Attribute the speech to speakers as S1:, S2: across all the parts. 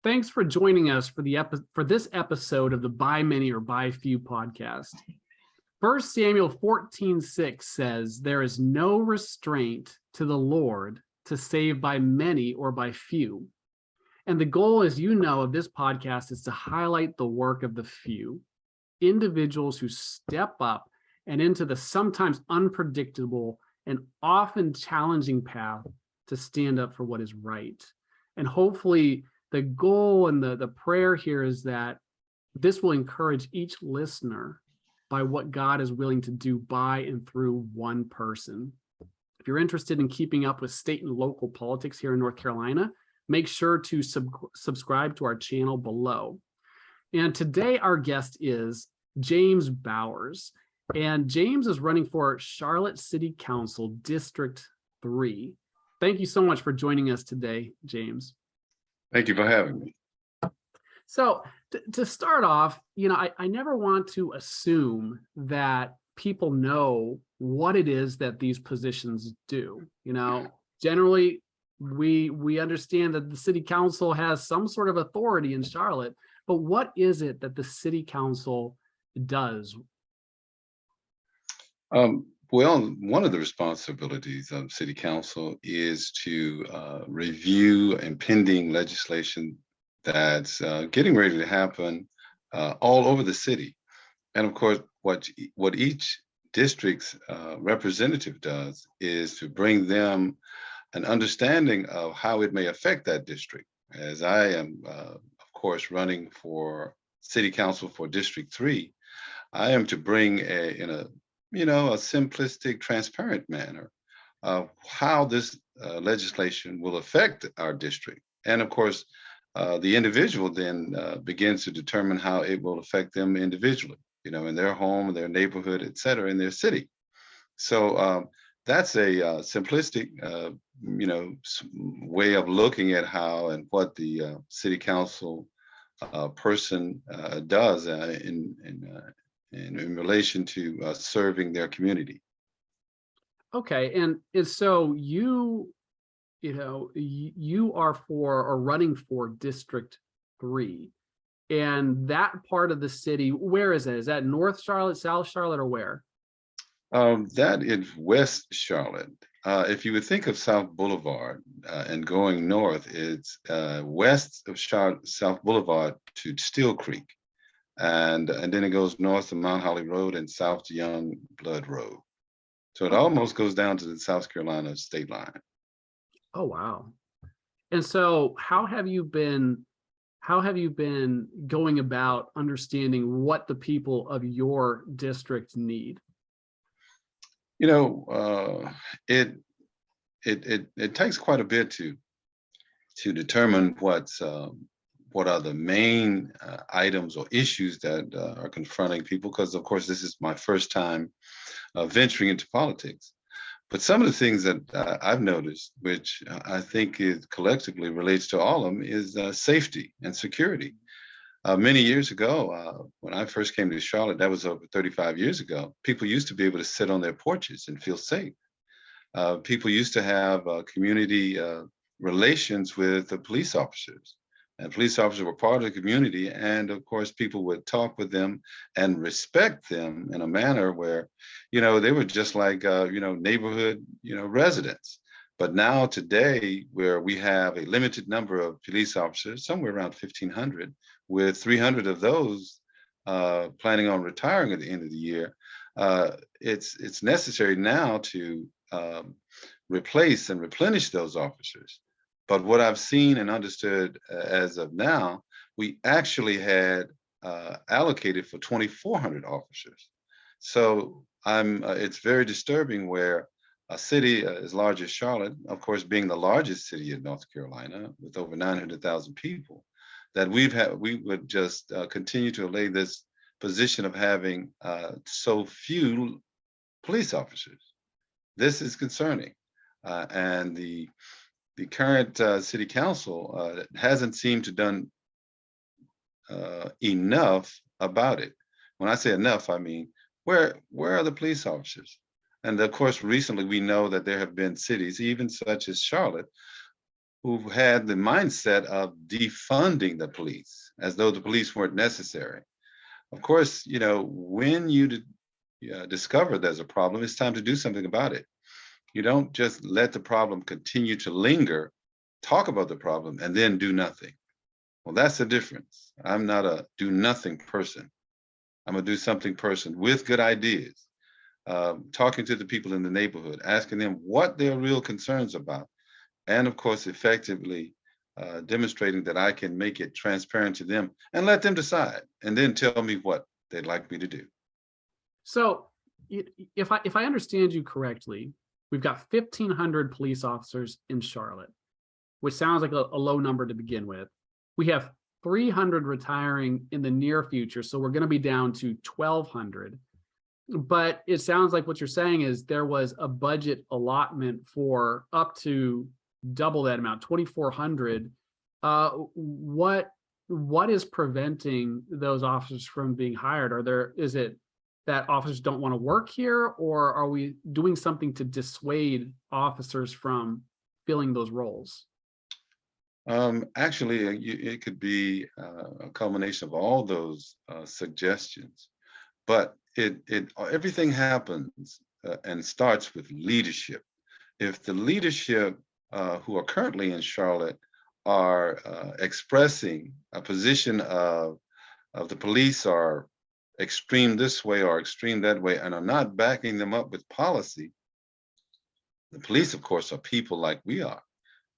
S1: Thanks for joining us for this episode of the By Many or By Few podcast. 1 Samuel 14:6 says, "There is no restraint to the Lord to save by many or by few." And the goal, as you know, of this podcast is to highlight the work of the few, individuals who step up and into the sometimes unpredictable and often challenging path to stand up for what is right. And hopefully the goal and the prayer here is that this will encourage each listener by what God is willing to do by and through one person. If you're interested in keeping up with state and local politics here in North Carolina, make sure to subscribe to our channel below. And today our guest is James Bowers. And James is running for Charlotte City Council District 3. Thank you so much for joining us today, James.
S2: Thank you for having me.
S1: So to start off, I never want to assume that people know what it is that these positions do. Generally, we understand that the city council has some sort of authority in Charlotte, but what is it that the city council does?
S2: Well, one of the responsibilities of city council is to review impending legislation that's getting ready to happen all over the city. And of course, what each district's representative does is to bring them an understanding of how it may affect that district. As I am, of course, running for city council for District 3, I am to bring in a simplistic, transparent manner of how this legislation will affect our district. And of course, the individual then begins to determine how it will affect them individually, in their home, their neighborhood, et cetera, in their city. So that's a simplistic, way of looking at how and what the city council person does in relation to serving their community.
S1: Okay, and so you are for or running for District 3, and that part of the city, where is it? Is that North Charlotte, South Charlotte, or where?
S2: That is West Charlotte. If you would think of South Boulevard and going north, it's west of Charlotte, South Boulevard to Still Creek. And then it goes north to Mount Holly Road and south to Young Blood Road. So it almost goes down to the South Carolina state line.
S1: Oh, wow. And so how have you been going about understanding what the people of your district need?
S2: It takes quite a bit to determine what are the main items or issues that are confronting people, because of course this is my first time venturing into politics. But some of the things that I've noticed, which I think is collectively relates to all of them, is safety and security. Many years ago, when I first came to Charlotte, that was over 35 years ago, people used to be able to sit on their porches and feel safe. People used to have community relations with the police officers. And police officers were part of the community. And of course, people would talk with them and respect them in a manner where, they were just like, neighborhood, residents. But now today, where we have a limited number of police officers, somewhere around 1,500, with 300 of those planning on retiring at the end of the year, it's necessary now to replace and replenish those officers. But what I've seen and understood as of now, we actually had allocated for 2,400 officers. So it's very disturbing where a city as large as Charlotte, of course, being the largest city in North Carolina with over 900,000 people, that we would just continue to lay this position of having so few police officers. This is concerning, and the current city council hasn't seemed to done enough about it. When I say enough, I mean, where are the police officers? And of course, recently we know that there have been cities, even such as Charlotte, who've had the mindset of defunding the police as though the police weren't necessary. Of course, when you discover there's a problem, it's time to do something about it. You don't just let the problem continue to linger, talk about the problem, and then do nothing. Well, that's the difference. I'm not a do nothing person. I'm a do something person with good ideas, talking to the people in the neighborhood, asking them what their real concerns about, and of course, effectively demonstrating that I can make it transparent to them and let them decide, and then tell me what they'd like me to do.
S1: So if I understand you correctly, we've got 1,500 police officers in Charlotte, which sounds like a low number to begin with. We have 300 retiring in the near future, so we're going to be down to 1,200. But it sounds like what you're saying is there was a budget allotment for up to double that amount, 2,400. What is preventing those officers from being hired? Is it that officers don't want to work here, or are we doing something to dissuade officers from filling those roles?
S2: Actually, it could be a culmination of all those suggestions, but everything happens and starts with leadership. If the leadership who are currently in Charlotte are expressing a position of the police are extreme this way or extreme that way, and are not backing them up with policy, the police, of course, are people like we are.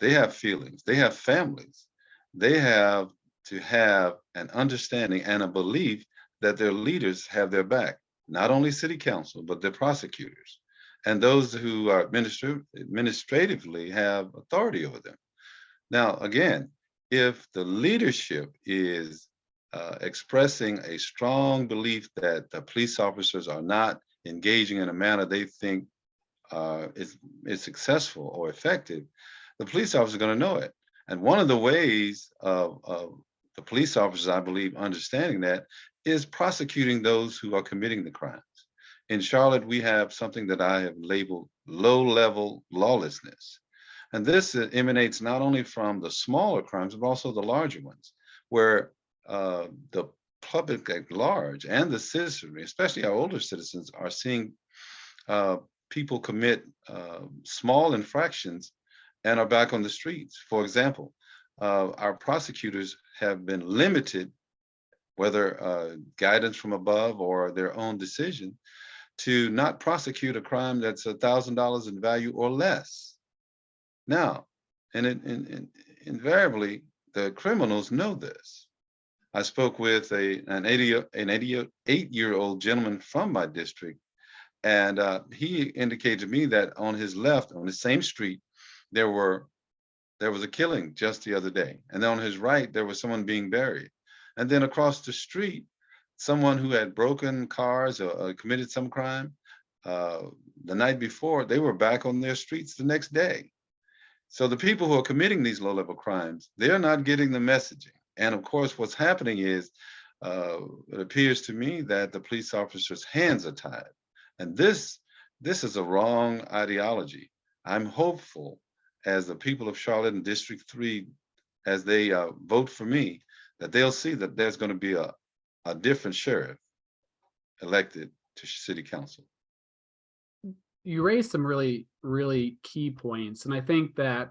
S2: They have feelings, they have families, they have to have an understanding and a belief that their leaders have their back, not only city council, but their prosecutors and those who are administratively have authority over them. Now, again, if the leadership is expressing a strong belief that the police officers are not engaging in a manner they think is successful or effective, the police officers are going to know it. And one of the ways of the police officers, I believe, understanding that is prosecuting those who are committing the crimes. In Charlotte, we have something that I have labeled low-level lawlessness. And this emanates not only from the smaller crimes, but also the larger ones, where the public at large and the citizenry, especially our older citizens, are seeing people commit small infractions and are back on the streets. For example, our prosecutors have been limited, whether guidance from above or their own decision, to not prosecute a crime that's $1,000 in value or less. Now, and invariably, the criminals know this. I spoke with an 88-year-old gentleman from my district, and he indicated to me that on his left, on the same street, there was a killing just the other day, and then on his right, there was someone being buried, and then across the street, someone who had broken cars or committed some crime the night before, they were back on their streets the next day. So the people who are committing these low-level crimes, they're not getting the messaging. And of course, what's happening is, it appears to me that the police officers' hands are tied. And this is a wrong ideology. I'm hopeful, as the people of Charlotte and District 3, as they vote for me, that they'll see that there's going to be a different sheriff elected to city council.
S1: You raised some really, really key points. And I think that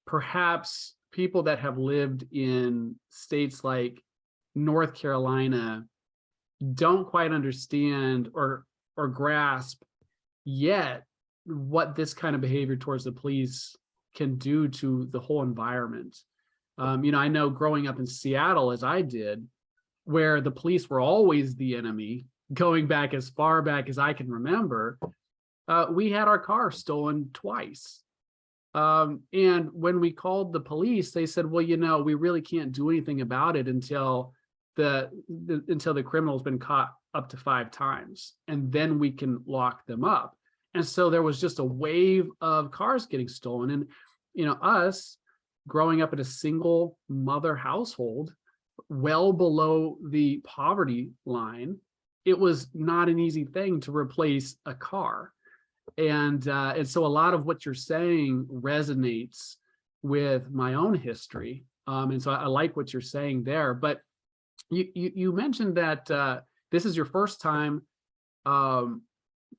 S1: perhaps people that have lived in states like North Carolina don't quite understand or grasp yet what this kind of behavior towards the police can do to the whole environment. I know growing up in Seattle, as I did, where the police were always the enemy, going back as far back as I can remember, we had our car stolen twice. And when we called the police, they said, well, we really can't do anything about it until the criminal's been caught up to 5 times, and then we can lock them up. And so there was just a wave of cars getting stolen. And, us growing up in a single mother household, well below the poverty line, it was not an easy thing to replace a car. And so a lot of what you're saying resonates with my own history. And so I like what you're saying there. But you mentioned that this is your first time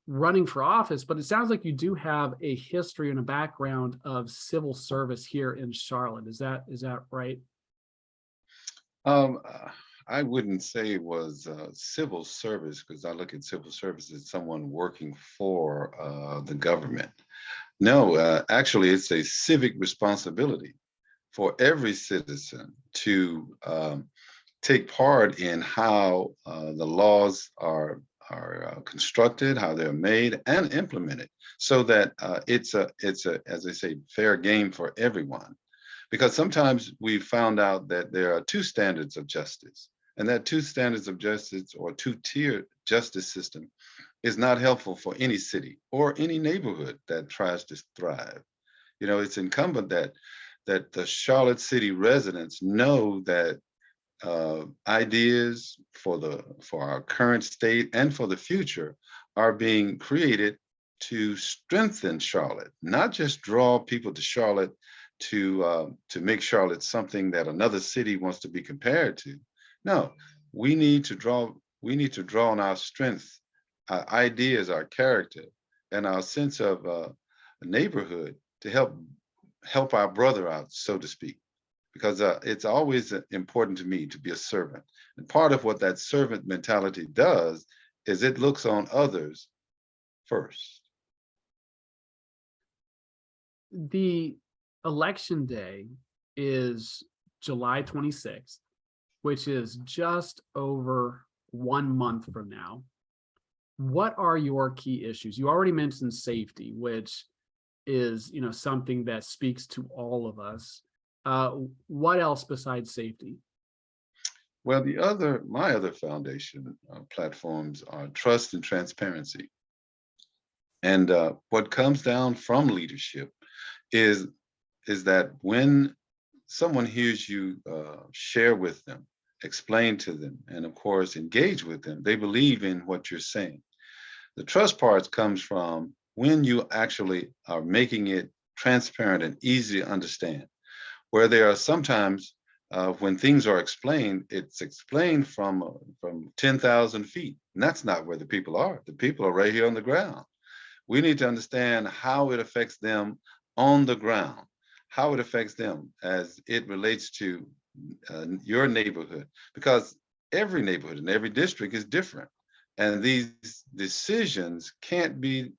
S1: running for office, but it sounds like you do have a history and a background of civil service here in Charlotte. Is that right?
S2: Um, I wouldn't say it was civil service because I look at civil service as someone working for the government. No, actually, it's a civic responsibility for every citizen to take part in how the laws are constructed, how they're made and implemented, so that it's a as they say fair game for everyone. Because sometimes we found out that there are two standards of justice, and that two standards of justice or two-tier justice system is not helpful for any city or any neighborhood that tries to thrive. You know, it's incumbent that the Charlotte City residents know that ideas for our current state and for the future are being created to strengthen Charlotte, not just draw people to Charlotte to make Charlotte something that another city wants to be compared to. No, we need to draw on our strengths, our ideas, our character, and our sense of neighborhood to help our brother out, so to speak, because it's always important to me to be a servant. And part of what that servant mentality does is it looks on others first.
S1: The election day is July 26th, which is just over 1 month from now. What are your key issues? You already mentioned safety, which is, something that speaks to all of us. What else besides safety?
S2: Well, my other foundation platforms are trust and transparency. And what comes down from leadership is that when someone hears you share with them, explain to them, and of course engage with them, they believe in what you're saying. The trust part comes from when you actually are making it transparent and easy to understand. Where there are sometimes when things are explained, it's explained from 10,000 feet, and that's not where the people are. The people are right here on the ground. We need to understand how it affects them on the ground, how it affects them as it relates to your neighborhood, because every neighborhood and every district is different. And these decisions can't be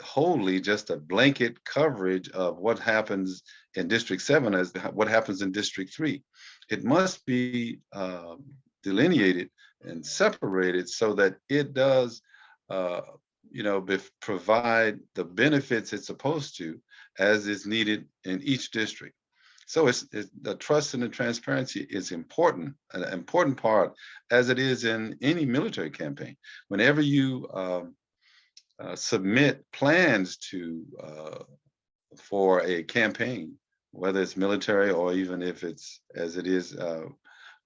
S2: wholly just a blanket coverage of what happens in District 7 as what happens in District 3. It must be delineated and separated so that it does provide the benefits it's supposed to as is needed in each district. So it's the trust and the transparency is important, an important part, as it is in any military campaign. Whenever you submit plans for a campaign, whether it's military or even if it's as it is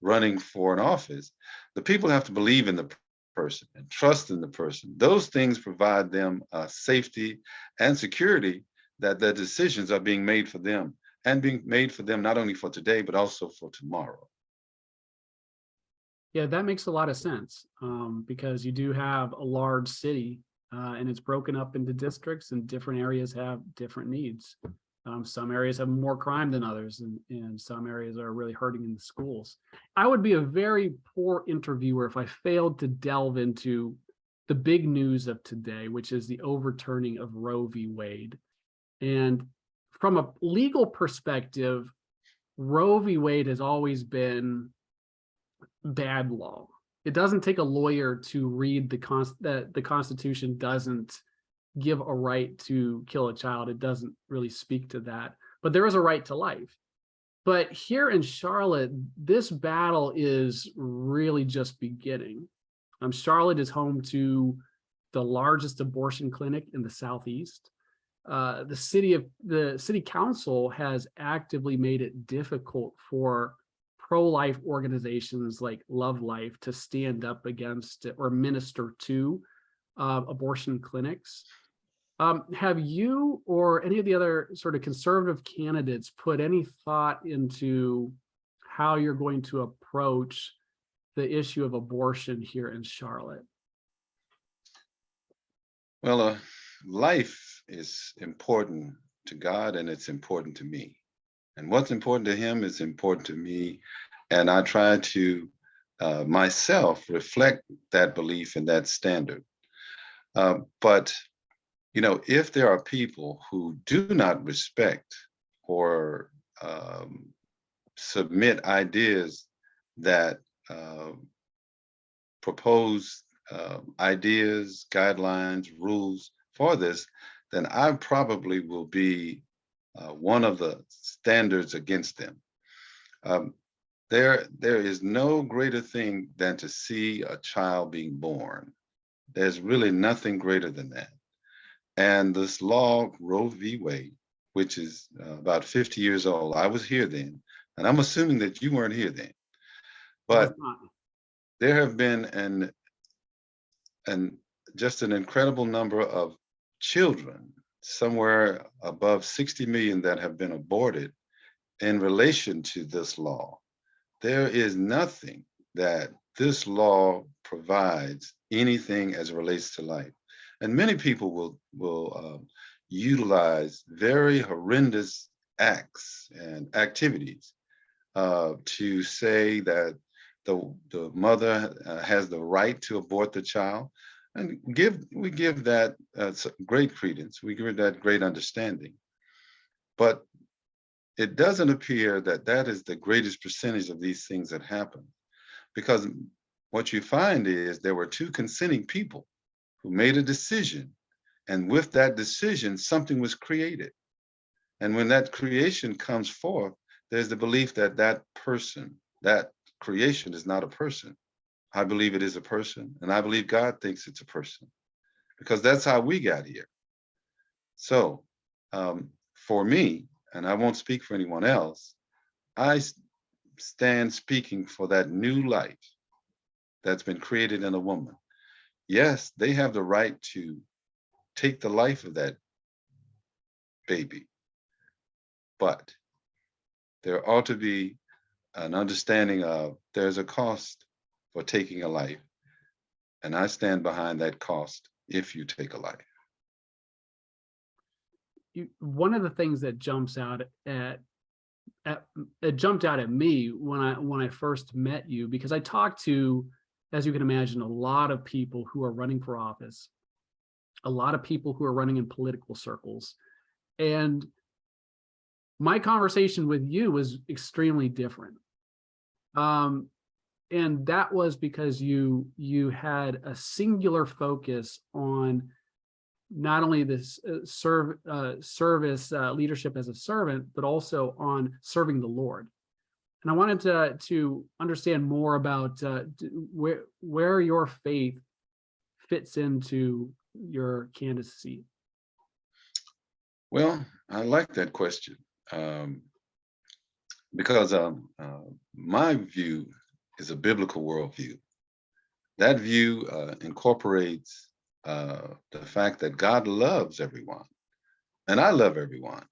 S2: running for an office, the people have to believe in the person and trust in the person. Those things provide them safety and security that their decisions are being made for them and being made for them not only for today, but also for tomorrow.
S1: Yeah, that makes a lot of sense because you do have a large city and it's broken up into districts and different areas have different needs. Some areas have more crime than others, and some areas are really hurting in the schools. I would be a very poor interviewer if I failed to delve into the big news of today, which is the overturning of Roe v. Wade. And from a legal perspective, Roe v. Wade has always been bad law. It doesn't take a lawyer to read that the Constitution doesn't give a right to kill a child. It doesn't really speak to that, but there is a right to life. But here in Charlotte, this battle is really just beginning. Charlotte is home to the largest abortion clinic in the Southeast. The city council has actively made it difficult for pro-life organizations like Love Life to stand up against or minister to abortion clinics. Have you or any of the other sort of conservative candidates put any thought into how you're going to approach the issue of abortion here in Charlotte?
S2: Well, life is important to God and it's important to me. And what's important to him is important to me. And I try to myself reflect that belief and that standard. But, if there are people who do not respect or submit ideas that propose ideas, guidelines, rules for this, then I probably will be one of the standards against them. Um, there is no greater thing than to see a child being born. There's really nothing greater than that. And this law, Roe v. Wade, which is about 50 years old, I was here then, and I'm assuming that you weren't here then, but there have been just an incredible number of children, somewhere above 60 million, that have been aborted in relation to this law. There is nothing that this law provides anything as it relates to life. And many people will utilize very horrendous acts and activities to say that the mother has the right to abort the child, and we give that great credence. We give that great understanding, but it doesn't appear that that is the greatest percentage of these things that happen, because what you find is there were two consenting people who made a decision, and with that decision, something was created. And when that creation comes forth, there's the belief that that person, that creation is not a person. I believe it is a person, and I believe God thinks it's a person, because that's how we got here. So for me, and I won't speak for anyone else, I stand speaking for that new life that's been created in a woman. Yes, they have the right to take the life of that baby, but there ought to be an understanding of there's a cost for taking a life, and I stand behind that cost if you take a life.
S1: One of the things that jumps out it jumped out at me when I first met you, because I talked to, as you can imagine, a lot of people who are running for office, a lot of people who are running in political circles, and my conversation with you was extremely different. And that was because you had a singular focus on not only this service leadership as a servant, but also on serving the Lord. And I wanted to understand more about where your faith fits into your candidacy.
S2: Well, I like that question because my view is a biblical worldview. That view incorporates the fact that God loves everyone, and I love everyone,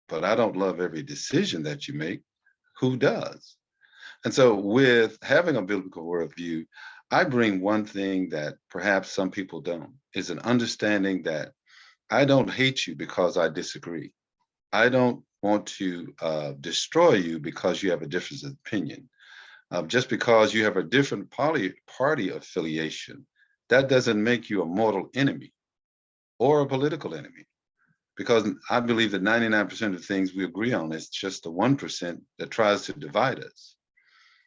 S2: but I don't love every decision that you make. Who does? And so, with having a biblical worldview, I bring one thing that perhaps some people don't, is an understanding that I don't hate you because I disagree. I don't want to destroy you because you have a difference of opinion. Just because you have a different party affiliation, that doesn't make you a mortal enemy or a political enemy. Because I believe that 99% of things we agree on is just the 1% that tries to divide us.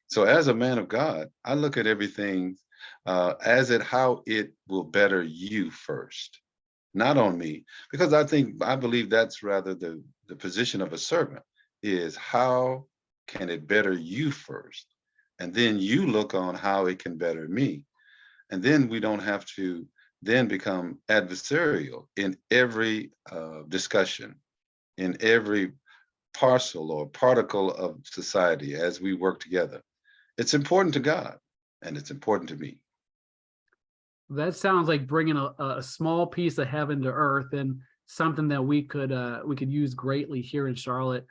S2: So as a man of God, I look at everything as how it will better you first, not on me, because I believe that's rather the position of a servant, is how can it better you first? And then you look on how it can better me. And then we don't have to then become adversarial in every discussion, in every parcel or particle of society as we work together. It's important to God, and it's important to me.
S1: That sounds like bringing a small piece of heaven to earth. And something that we could use greatly here in Charlotte.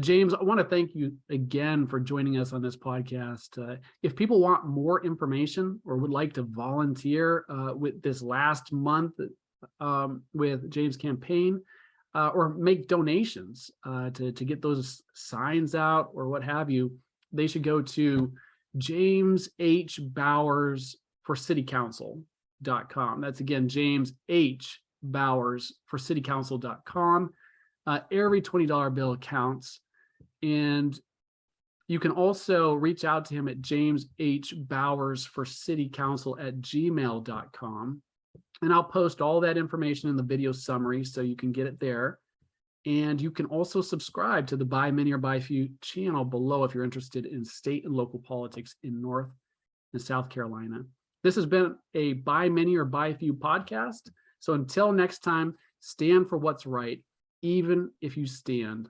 S1: James, I want to thank you again for joining us on this podcast. If people want more information or would like to volunteer with this last month with James' campaign, or make donations to get those signs out or what have you, they should go to James H. Bowers for citycouncil.com. That's again, James H. Bowers for citycouncil.com. Every $20 bill counts. And you can also reach out to him at James H. Bowers for citycouncil@gmail.com. And I'll post all that information in the video summary so you can get it there. And you can also subscribe to the By Many or By Few channel below if you're interested in state and local politics in North and South Carolina. This has been a By Many or By Few podcast. So until next time, stand for what's right, even if you stand